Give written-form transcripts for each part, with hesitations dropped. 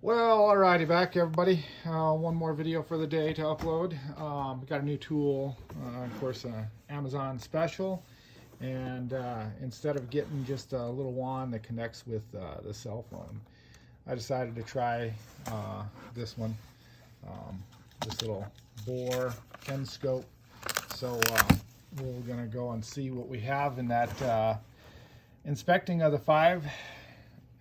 Well, alrighty, back everybody. One more video for the day to upload. We got a new tool, of course, an Amazon special. And instead of getting just a little wand that connects with the cell phone, I decided to try this one, this little bore pen scope. So we're gonna go and see what we have in that inspecting of the 5.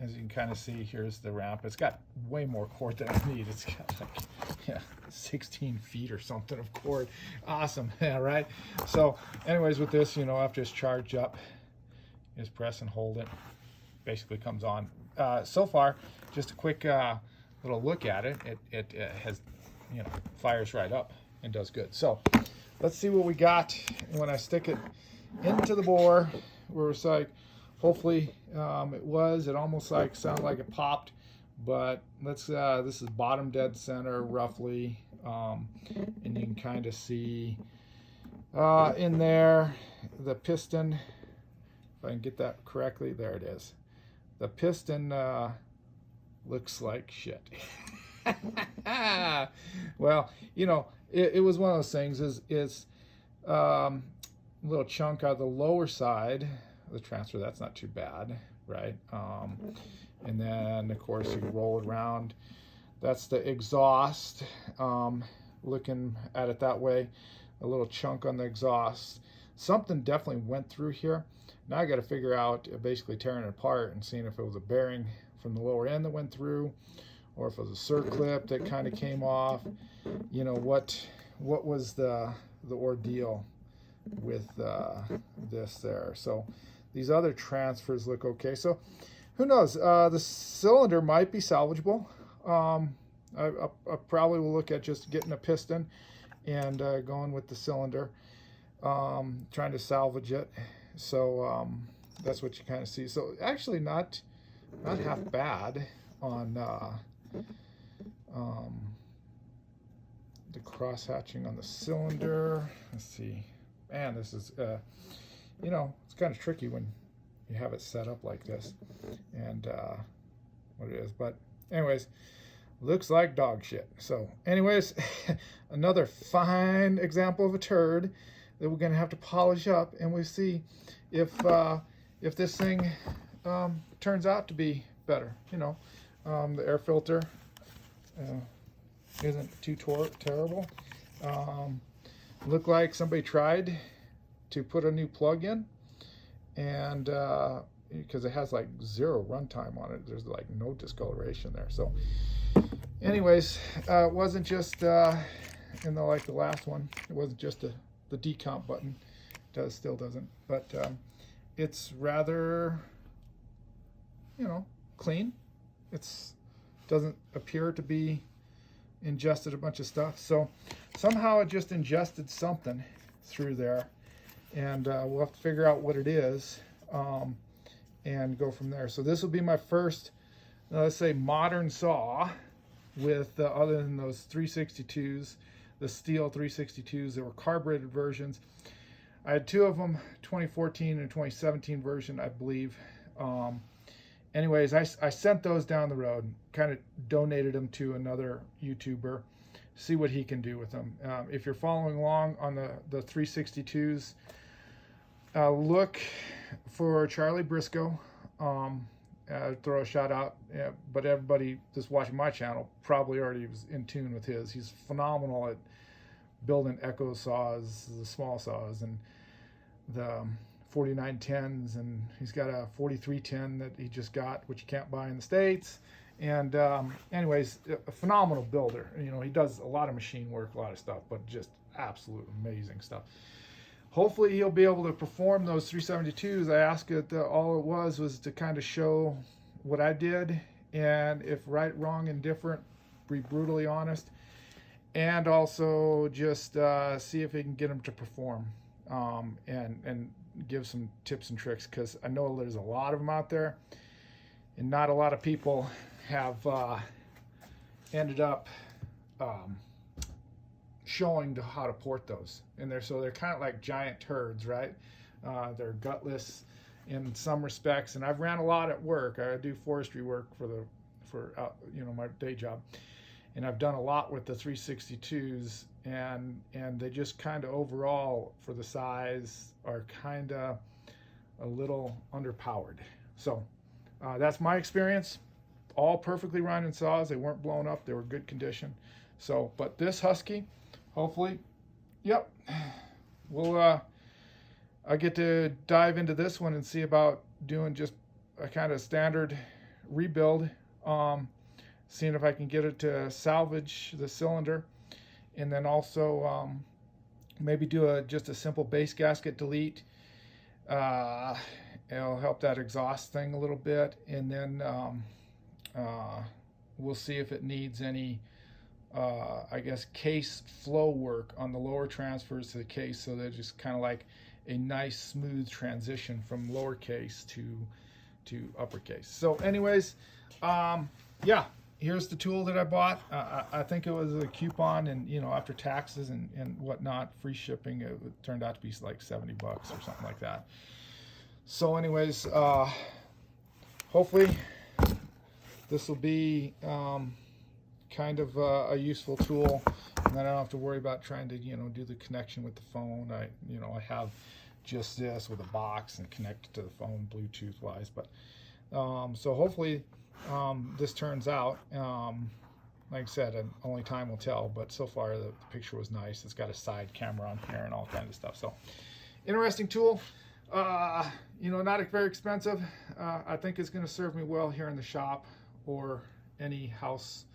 As you can kind of see, here's the ramp. It's got way more cord than I need. It's got like 16 feet or something of cord. Awesome, yeah, right? So anyways, with this, after it's charged up, you just press and hold it. Basically comes on. So far, just a quick little look at it. It has, fires right up and does good. So let's see what we got when I stick it into the bore. Where it's like, hopefully it almost sounded like it popped, but let's this is bottom dead center roughly, and you can kind of see in there the piston, if I can get that correctly. There it is. The piston looks like shit. Well, it was one of those things. Is a little chunk out of the lower side, the transfer, that's not too bad, right? And then of course you roll it around. That's the exhaust. Looking at it that way, a little chunk on the exhaust. Something definitely went through here. Now I got to figure out, basically tearing it apart and seeing if it was a bearing from the lower end that went through, or if it was a circlip that kind of came off. What was the ordeal with this there. So these other transfers look okay. So who knows? The cylinder might be salvageable. I probably will look at just getting a piston and going with the cylinder, trying to salvage it. So that's what you kind of see. So actually not half bad on the cross hatching on the cylinder. Let's see. Man, this is it's kind of tricky when you have it set up like this, and what it is. But anyways, looks like dog shit. So anyways, another fine example of a turd that we're gonna have to polish up, and we'll see if this thing turns out to be better. The air filter isn't too terrible. Looked like somebody tried to put a new plug in, and because it has like 0 runtime on it, there's like no discoloration there. So anyways, it wasn't just like the last one, it wasn't just the decomp button. Still doesn't, but it's rather clean. It's doesn't appear to be ingested a bunch of stuff. So somehow it just ingested something through there, and we'll have to figure out what it is, and go from there. So this will be my first, let's say, modern saw with other than those 362s, the steel 362s. There were carbureted versions. I had 2 of them, 2014 and 2017 version, I believe. Anyways, I sent those down the road, kind of donated them to another YouTuber, see what he can do with them. If you're following along on the 362s, look for Charlie Briscoe. Throw a shout out, but everybody that's watching my channel probably already was in tune with his. He's phenomenal at building echo saws, the small saws, and the 4910s, and he's got a 4310 that he just got, which you can't buy in the States. And anyways, a phenomenal builder. He does a lot of machine work, a lot of stuff, but just absolute amazing stuff. Hopefully he'll be able to perform those 372s. I asked it, all it was to kind of show what I did, and if right, wrong, and different, be brutally honest, and also just see if he can get him to perform, and give some tips and tricks, because I know there's a lot of them out there, and not a lot of people have ended up showing how to port those. And they're kind of like giant turds, right? They're gutless in some respects, and I've ran a lot at work. I do forestry work for for my day job, and I've done a lot with the 362s, and they just kind of overall for the size are kind of a little underpowered. So that's my experience. All perfectly running saws. They weren't blown up. They were good condition. So, but this Husky, hopefully, yep, we'll I get to dive into this one and see about doing just a kind of standard rebuild, seeing if I can get it to salvage the cylinder, and then also maybe do just a simple base gasket delete. It'll help that exhaust thing a little bit, and then we'll see if it needs any I guess case flow work on the lower transfers to the case, so they're just kind of like a nice smooth transition from lowercase to uppercase. So anyways, yeah, here's the tool that I bought. I think it was a coupon, and after taxes and whatnot, free shipping, it turned out to be like $70 or something like that. So anyways, hopefully this will be kind of a useful tool, and then I don't have to worry about trying to do the connection with the phone. I have just this with a box and connect it to the phone Bluetooth wise, but so hopefully this turns out. Like I said, only time will tell, but so far the picture was nice. It's got a side camera on here and all kinds of stuff. So interesting tool. Not very expensive. I think it's going to serve me well here in the shop, or any house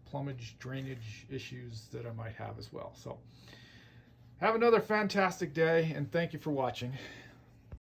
plumage drainage issues that I might have as well. So have another fantastic day, and thank you for watching.